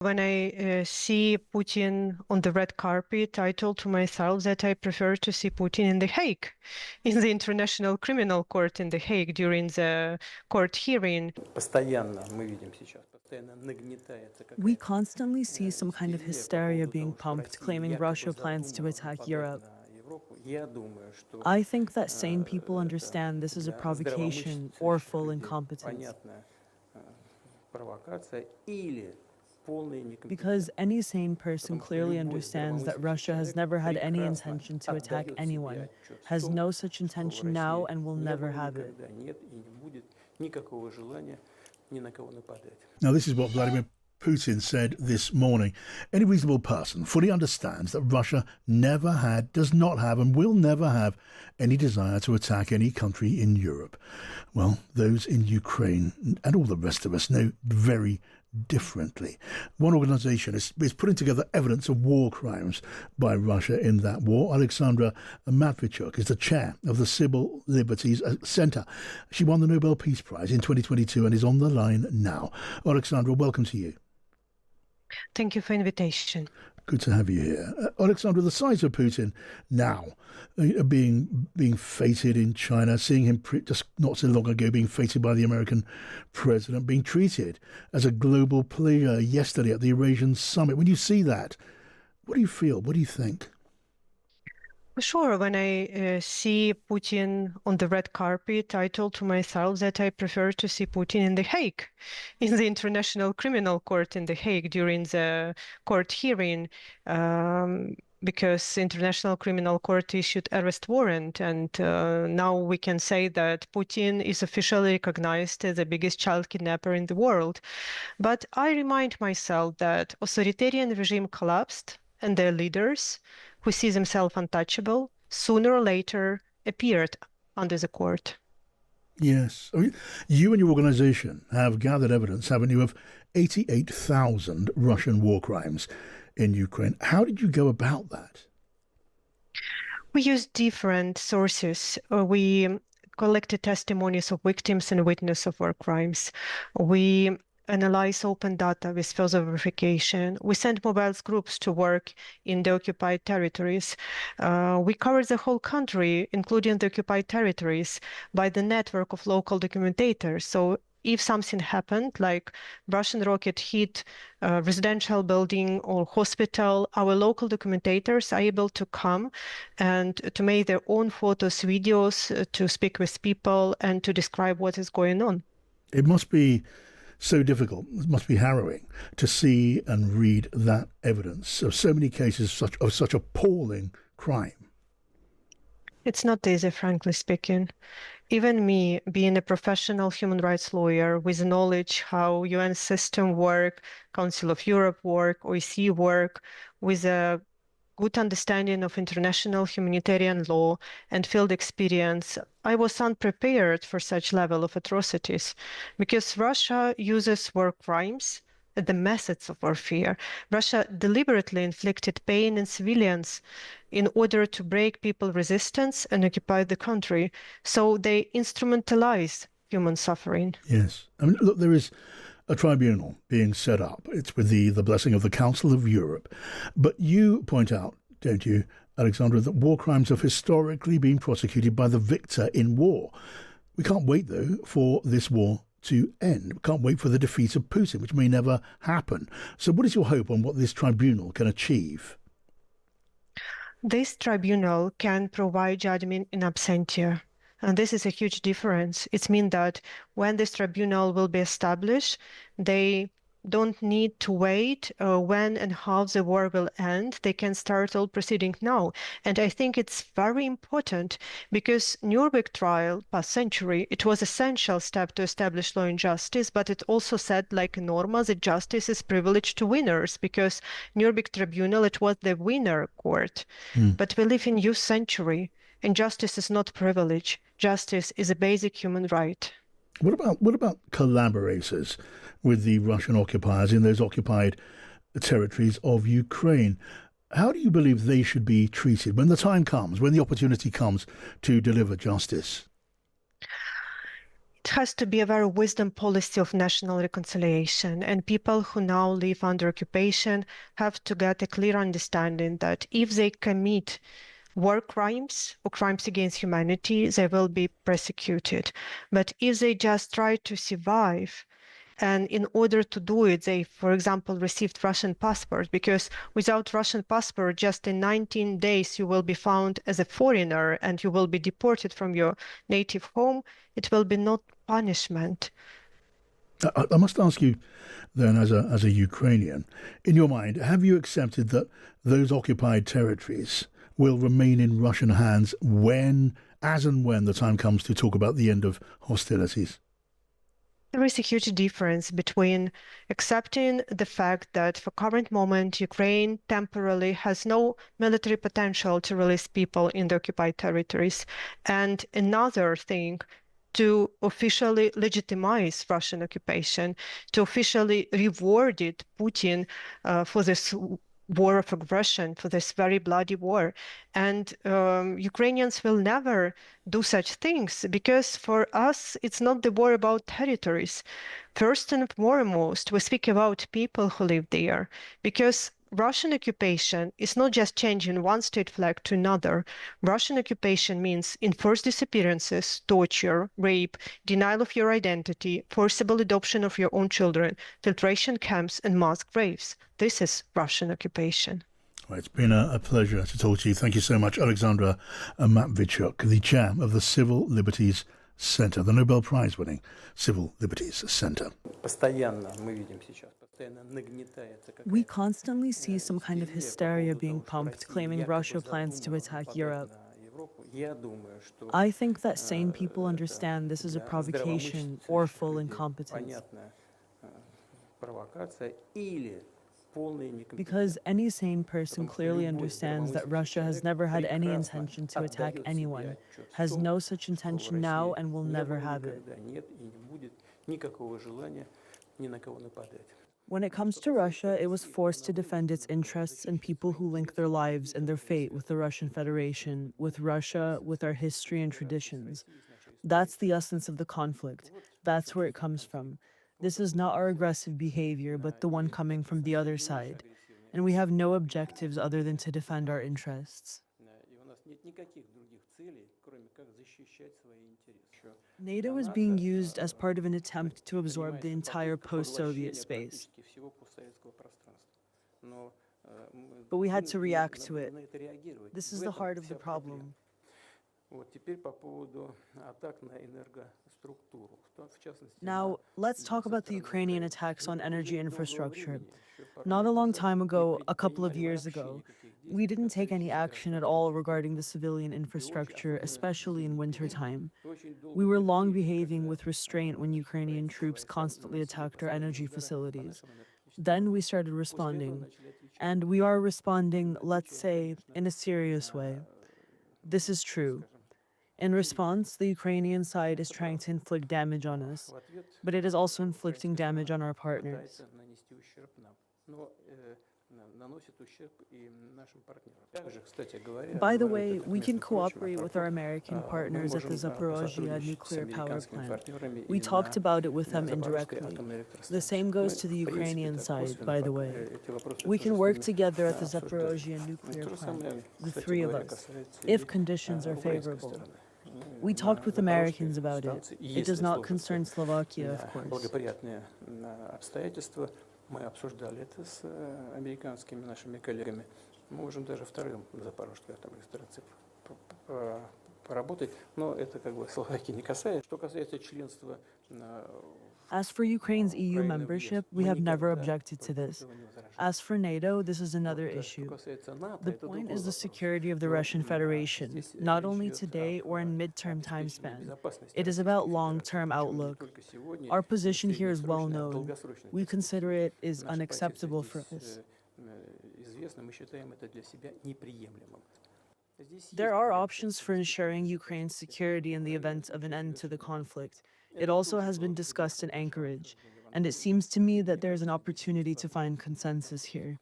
When I see Putin on the red carpet, I told to myself that I prefer to see Putin in The Hague, in the International Criminal Court in The Hague during the court hearing. We constantly see some kind of hysteria being pumped, claiming Russia plans to attack Europe. I think that sane people understand this is a provocation or full incompetence. Because any sane person clearly understands that Russia has never had any intention to attack anyone, has no such intention now, and will never have it. Now, this is what Vladimir Putin said this morning. Any reasonable person fully understands that Russia never had, does not have, and will never have any desire to attack any country in Europe. Well, those in Ukraine and all the rest of us know very differently. One organisation is putting together evidence of war crimes by Russia in that war. Oleksandra Matviichuk is the chair of the Civil Liberties Centre. She won the Nobel Peace Prize in 2022 and is on the line now. Oleksandra, welcome to you. Thank you for invitation. Good to have you here. Oleksandra, the size of Putin now, being feted in China, seeing him just not so long ago being feted by the American president, being treated as a global player yesterday at the Eurasian summit. When you see that, what do you feel? What do you think? Sure, when I see Putin on the red carpet, I told to myself that I prefer to see Putin in The Hague, in the International Criminal Court in The Hague during the court hearing, because the International Criminal Court issued arrest warrant, and now we can say that Putin is officially recognized as the biggest child kidnapper in the world. But I remind myself that authoritarian regime collapsed, and their leaders, who see themselves untouchable, sooner or later appeared under the court. Yes. I mean, you and your organisation have gathered evidence, haven't you, of 88,000 Russian war crimes in Ukraine. How did you go about that? We used different sources. We collected testimonies of victims and witnesses of war crimes. We analyze open data with further verification. We send mobile groups to work in the occupied territories. We cover the whole country, including the occupied territories, by the network of local documentators. So if something happened, like Russian rocket hit a residential building or hospital, our local documentators are able to come and to make their own photos, videos, to speak with people and to describe what is going on. It must be so difficult, it must be harrowing to see and read that evidence of so many cases of such appalling crime. It's not easy, frankly speaking. Even me, being a professional human rights lawyer with knowledge how UN system work, Council of Europe work, OSCE work, with a good understanding of international humanitarian law and field experience, I was unprepared for such level of atrocities because Russia uses war crimes as the methods of warfare. Russia deliberately inflicted pain in civilians in order to break people's resistance and occupy the country. So they instrumentalize human suffering. Yes. I mean, look, there is a tribunal being set up. It's with the blessing of the Council of Europe. But you point out, don't you, Oleksandra, that war crimes have historically been prosecuted by the victor in war. We can't wait, though, for this war to end. We can't wait for the defeat of Putin, which may never happen. So what is your hope on what this tribunal can achieve? This tribunal can provide judgment in absentia. And this is a huge difference. It means that when this tribunal will be established, they don't need to wait when and how the war will end. They can start all proceeding now. And I think it's very important because Nuremberg trial past century, it was essential step to establish law and justice, but it also said, like in Norma, that justice is privileged to winners because Nuremberg tribunal, it was the winner court. But we live in youth century and justice is not privilege. Justice is a basic human right. What about collaborators with the Russian occupiers in those occupied territories of Ukraine? How do you believe they should be treated when the time comes, when the opportunity comes to deliver justice? It has to be a very wisdom policy of national reconciliation, and people who now live under occupation have to get a clear understanding that if they commit war crimes or crimes against humanity, they will be persecuted. But if they just try to survive, and in order to do it, they, for example, received Russian passports, because without Russian passport, just in 19 days, you will be found as a foreigner and you will be deported from your native home. It will be not punishment. I must ask you then, as a Ukrainian, in your mind, have you accepted that those occupied territories will remain in Russian hands as and when the time comes to talk about the end of hostilities? There is a huge difference between accepting the fact that for current moment, Ukraine temporarily has no military potential to release people in the occupied territories, and another thing, to officially legitimize Russian occupation, to officially reward it, Putin, for this war of aggression, for this very bloody war. And Ukrainians will never do such things, because for us, it's not the war about territories. First and foremost, we speak about people who live there, because Russian occupation is not just changing one state flag to another. Russian occupation means enforced disappearances, torture, rape, denial of your identity, forcible adoption of your own children, filtration camps, and mass graves. This is Russian occupation. Well, it's been a pleasure to talk to you. Thank you so much, Oleksandra Matviichuk, the chair of the Civil Liberties Center, the Nobel Prize winning Civil Liberties Center. We constantly see some kind of hysteria being pumped, claiming Russia plans to attack Europe. I think that sane people understand this is a provocation or full incompetence. Because any sane person clearly understands that Russia has never had any intention to attack anyone, has no such intention now, and will never have it. When it comes to Russia, it was forced to defend its interests and people who link their lives and their fate with the Russian Federation, with Russia, with our history and traditions. That's the essence of the conflict. That's where it comes from. This is not our aggressive behavior, but the one coming from the other side. And we have no objectives other than to defend our interests. NATO is being used as part of an attempt to absorb the entire post-Soviet space. But we had to react to it. This is the heart of the problem. Now, let's talk about the Ukrainian attacks on energy infrastructure. Not a long time ago, a couple of years ago, we didn't take any action at all regarding the civilian infrastructure, especially in wintertime. We were long behaving with restraint when Ukrainian troops constantly attacked our energy facilities. Then we started responding. And we are responding, let's say, in a serious way. This is true. In response, the Ukrainian side is trying to inflict damage on us, but it is also inflicting damage on our partners. By the way, we can cooperate with our American partners at the Zaporozhye nuclear power plant. We talked about it with them indirectly. The same goes to the Ukrainian side, by the way. We can work together at the Zaporozhye nuclear plant, the three of us, if conditions are favorable. We talked with Americans about it. It does not concern Slovakia, of course. Мы обсуждали это с американскими нашими коллегами. Мы можем даже вторым запорожской атомной станции поработать, но это как бы Словакии не касается. Что касается членства. As for Ukraine's EU membership, we have never objected to this. As for NATO, this is another issue. The point is the security of the Russian Federation, not only today or in midterm time span. It is about long-term outlook. Our position here is well known. We consider it is unacceptable for us. There are options for ensuring Ukraine's security in the event of an end to the conflict. It also has been discussed in Anchorage, and it seems to me that there is an opportunity to find consensus here.